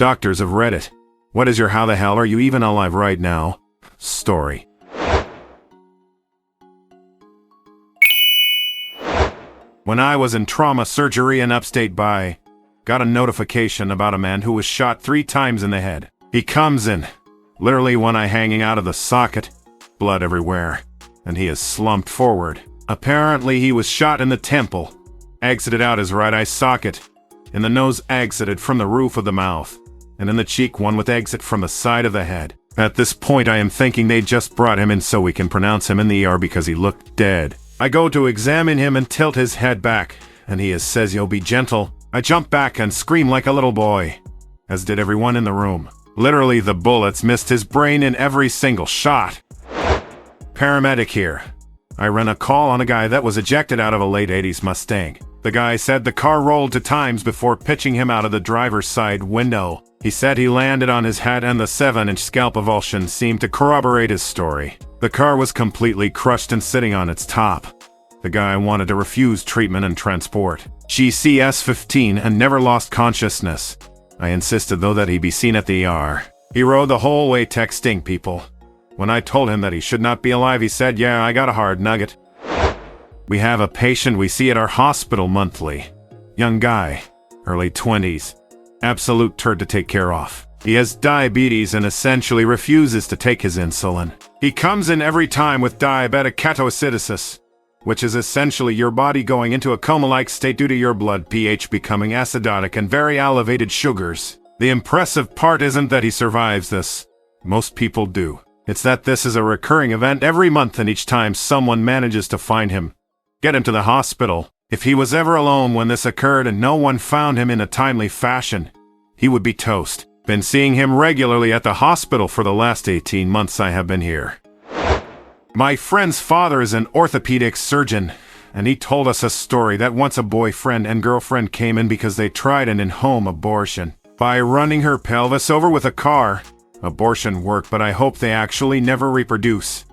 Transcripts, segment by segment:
Doctors have read it. What is your how the hell are you even alive right now story? When I was in trauma surgery in upstate by, got a notification about a man who was shot 3 times in the head. He comes in, literally one eye hanging out of the socket, blood everywhere, and he is slumped forward. Apparently he was shot in the temple, exited out his right eye socket, in the nose exited from the roof of the mouth, and in the cheek one with exit from the side of the head. At this point I am thinking they just brought him in so we can pronounce him in the ER because he looked dead. I go to examine him and tilt his head back, and he says, "Yo, be gentle." I jump back and scream like a little boy, as did everyone in the room. Literally the bullets missed his brain in every single shot. Paramedic here. I ran a call on a guy that was ejected out of a late 80s Mustang. The guy said the car rolled 2 times before pitching him out of the driver's side window. He said he landed on his head and the 7-inch scalp avulsion seemed to corroborate his story. The car was completely crushed and sitting on its top. The guy wanted to refuse treatment and transport. GCS-15 and never lost consciousness. I insisted though that he be seen at the ER. He rode the whole way texting people. When I told him that he should not be alive, he said, "Yeah, I got a hard nugget." We have a patient we see at our hospital monthly. Young guy, early 20s. Absolute turd to take care of. He has diabetes and essentially refuses to take his insulin. He comes in every time with diabetic ketoacidosis, which is essentially your body going into a coma-like state due to your blood pH becoming acidotic and very elevated sugars. The impressive part isn't that he survives this. Most people do. It's that this is a recurring event every month, and each time someone manages to find him, get him to the hospital. If he was ever alone when this occurred and no one found him in a timely fashion, he would be toast. Been seeing him regularly at the hospital for the last 18 months I have been here. My friend's father is an orthopedic surgeon, and he told us a story that once a boyfriend and girlfriend came in because they tried an in-home abortion. By running her pelvis over with a car, abortion worked, but I hope they actually never reproduce.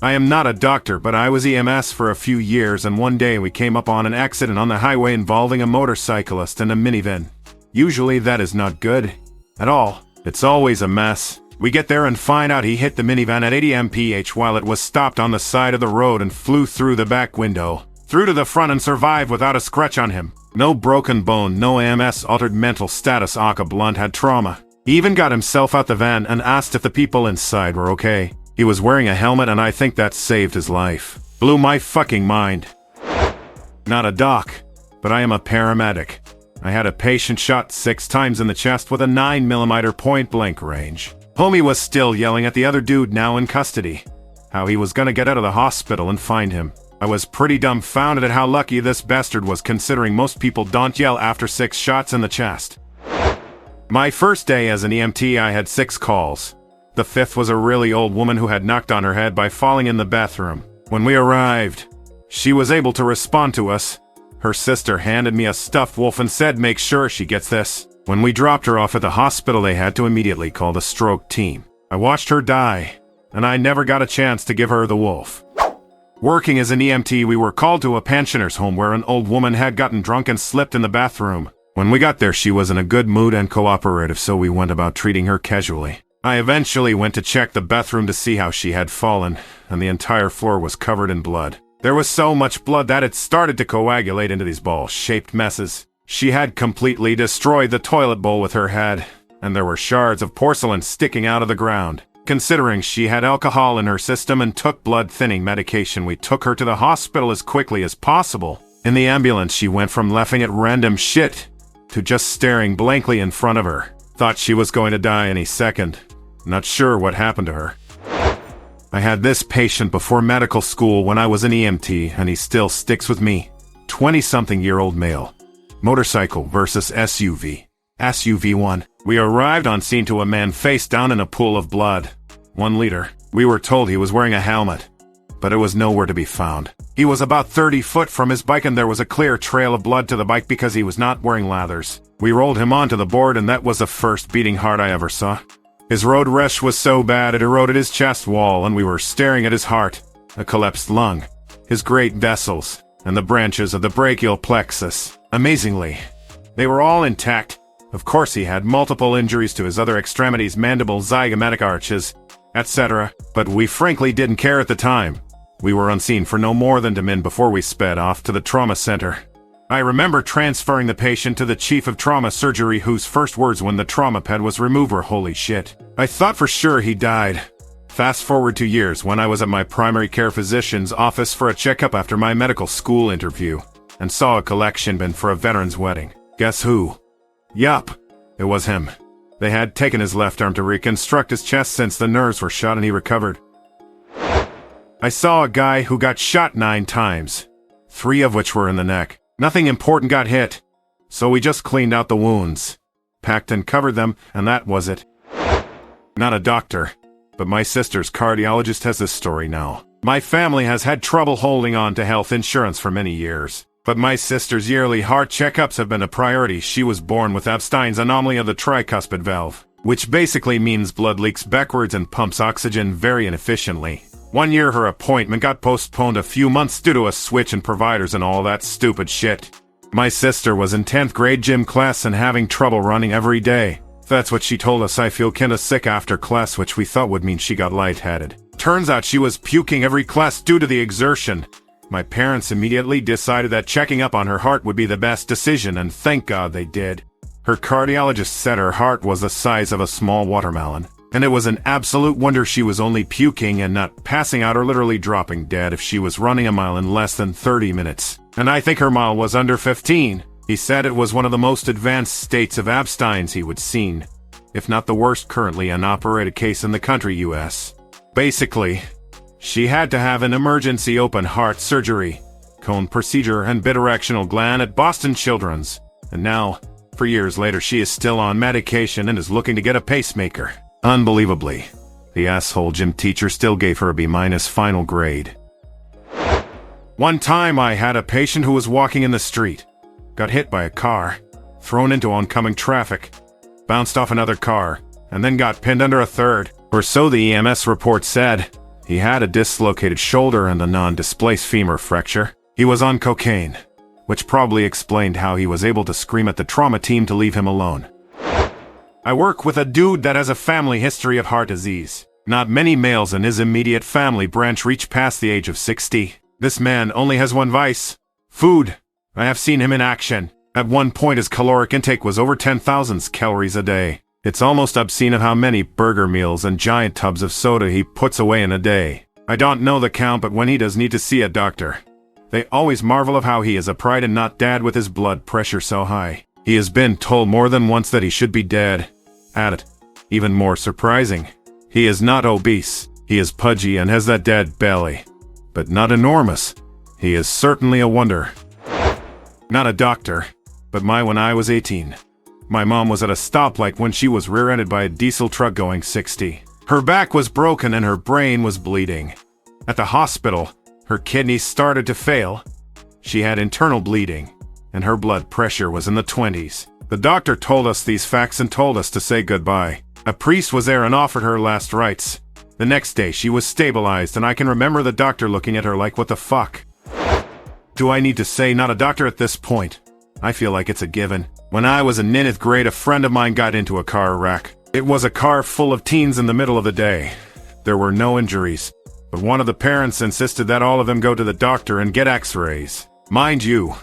I am not a doctor, but I was EMS for a few years, and one day we came up on an accident on the highway involving a motorcyclist and a minivan. Usually that is not good at all. It's always a mess. We get there and find out he hit the minivan at 80 mph while it was stopped on the side of the road and flew through the back window, through to the front, and survived without a scratch on him. No broken bone, no AMS, altered mental status. Aka Blunt had trauma. He even got himself out the van and asked if the people inside were okay. He was wearing a helmet, and I think that saved his life. Blew my fucking mind. Not a doc, but I am a paramedic. I had a patient shot 6 times in the chest with a 9mm point-blank range. Homie was still yelling at the other dude now in custody, how he was gonna get out of the hospital and find him. I was pretty dumbfounded at how lucky this bastard was, considering most people don't yell after 6 shots in the chest. My first day as an EMT, I had 6 calls. The 5th was a really old woman who had knocked on her head by falling in the bathroom. When we arrived, she was able to respond to us. Her sister handed me a stuffed wolf and said, "Make sure she gets this." When we dropped her off at the hospital, they had to immediately call the stroke team. I watched her die, and I never got a chance to give her the wolf. Working as an EMT, we were called to a pensioner's home where an old woman had gotten drunk and slipped in the bathroom. When we got there, she was in a good mood and cooperative, so we went about treating her casually. I eventually went to check the bathroom to see how she had fallen, and the entire floor was covered in blood. There was so much blood that it started to coagulate into these ball-shaped messes. She had completely destroyed the toilet bowl with her head, and there were shards of porcelain sticking out of the ground. Considering she had alcohol in her system and took blood-thinning medication, we took her to the hospital as quickly as possible. In the ambulance, she went from laughing at random shit to just staring blankly in front of her. Thought she was going to die any second. Not sure what happened to her. I had this patient before medical school when I was an EMT, and he still sticks with me. 20-something-year-old male. Motorcycle versus SUV. SUV won. We arrived on scene to a man face down in a pool of blood. 1 liter. We were told he was wearing a helmet, but it was nowhere to be found. He was about 30 foot from his bike, and there was a clear trail of blood to the bike because he was not wearing lathers. We rolled him onto the board, and that was the first beating heart I ever saw. His road rash was so bad it eroded his chest wall, and we were staring at his heart, a collapsed lung, his great vessels, and the branches of the brachial plexus. Amazingly, they were all intact. Of course he had multiple injuries to his other extremities, mandible, zygomatic arches, etc., but we frankly didn't care at the time. We were unseen for no more than a minute before we sped off to the trauma center. I remember transferring the patient to the chief of trauma surgery, whose first words when the trauma pad was removed were, "Holy shit." I thought for sure he died. Fast forward 2 years when I was at my primary care physician's office for a checkup after my medical school interview, and saw a collection bin for a veteran's wedding. Guess who? Yup, it was him. They had taken his left arm to reconstruct his chest since the nerves were shot and he recovered. I saw a guy who got shot 9 times, 3 of which were in the neck. Nothing important got hit, so we just cleaned out the wounds, packed and covered them, and that was it. Not a doctor, but my sister's cardiologist has this story now. My family has had trouble holding on to health insurance for many years, but my sister's yearly heart checkups have been a priority. She was born with Epstein's anomaly of the tricuspid valve, which basically means blood leaks backwards and pumps oxygen very inefficiently. 1 year her appointment got postponed a few months due to a switch in providers and all that stupid shit. My sister was in 10th grade gym class and having trouble running every day. That's what she told us. I feel kinda sick after class, which we thought would mean she got lightheaded. Turns out she was puking every class due to the exertion. My parents immediately decided that checking up on her heart would be the best decision, and thank God they did. Her cardiologist said her heart was the size of a small watermelon, and it was an absolute wonder she was only puking and not passing out or literally dropping dead if she was running a mile in less than 30 minutes. And I think her mile was under 15. He said it was one of the most advanced states of Epstein's he would seen, if not the worst currently unoperated case in the country, US. Basically, she had to have an emergency open heart surgery, cone procedure, and bidirectional gland at Boston Children's. And now, for years later, she is still on medication and is looking to get a pacemaker. Unbelievably, the asshole gym teacher still gave her a B- final grade. One time I had a patient who was walking in the street, got hit by a car, thrown into oncoming traffic, bounced off another car, and then got pinned under a third, or so the EMS report said. He had a dislocated shoulder and a non-displaced femur fracture. He was on cocaine, which probably explained how he was able to scream at the trauma team to leave him alone. I work with a dude that has a family history of heart disease. Not many males in his immediate family branch reach past the age of 60. This man only has one vice: food. I have seen him in action. At one point his caloric intake was over 10,000 calories a day. It's almost obscene of how many burger meals and giant tubs of soda he puts away in a day. I don't know the count, but when he does need to see a doctor, they always marvel of how he is a pride and not dad with his blood pressure so high. He has been told more than once that he should be dead. At it, even more surprising, he is not obese. He is pudgy and has that dead belly, but not enormous. He is certainly a wonder. Not a doctor, but when I was 18. My mom was at a stoplight when she was rear-ended by a diesel truck going 60. Her back was broken and her brain was bleeding. At the hospital, her kidneys started to fail. She had internal bleeding, and her blood pressure was in the 20s. The doctor told us these facts and told us to say goodbye. A priest was there and offered her last rites. The next day she was stabilized, and I can remember the doctor looking at her like, what the fuck? Do I need to say not a doctor at this point? I feel like it's a given. When I was in 9th grade, a friend of mine got into a car wreck. It was a car full of teens in the middle of the day. There were no injuries, but one of the parents insisted that all of them go to the doctor and get x-rays. Mind you,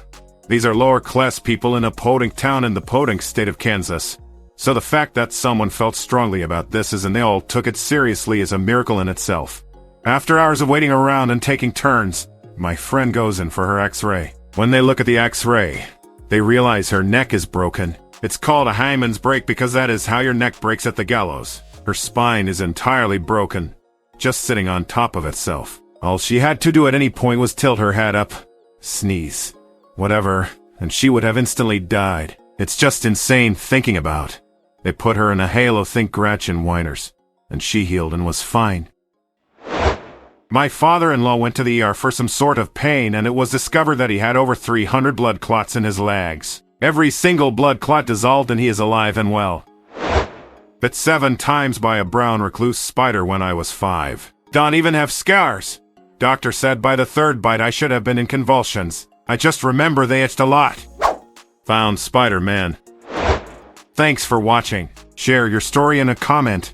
these are lower-class people in a podunk town in the podunk state of Kansas. So the fact that someone felt strongly about this and they all took it seriously is a miracle in itself. After hours of waiting around and taking turns, my friend goes in for her x-ray. When they look at the x-ray, they realize her neck is broken. It's called a hangman's break because that is how your neck breaks at the gallows. Her spine is entirely broken, just sitting on top of itself. All she had to do at any point was tilt her head up, sneeze, whatever, and she would have instantly died. It's just insane thinking about. They put her in a halo, think Gretchen Whiners, and she healed and was fine. My father-in-law went to the ER for some sort of pain, and it was discovered that he had over 300 blood clots in his legs. Every single blood clot dissolved and he is alive and well. Bit 7 times by a brown recluse spider when I was 5. Don't even have scars. Doctor said by the 3rd bite I should have been in convulsions. I just remember they itched a lot. Found Spider-Man. Thanks for watching. Share your story in a comment.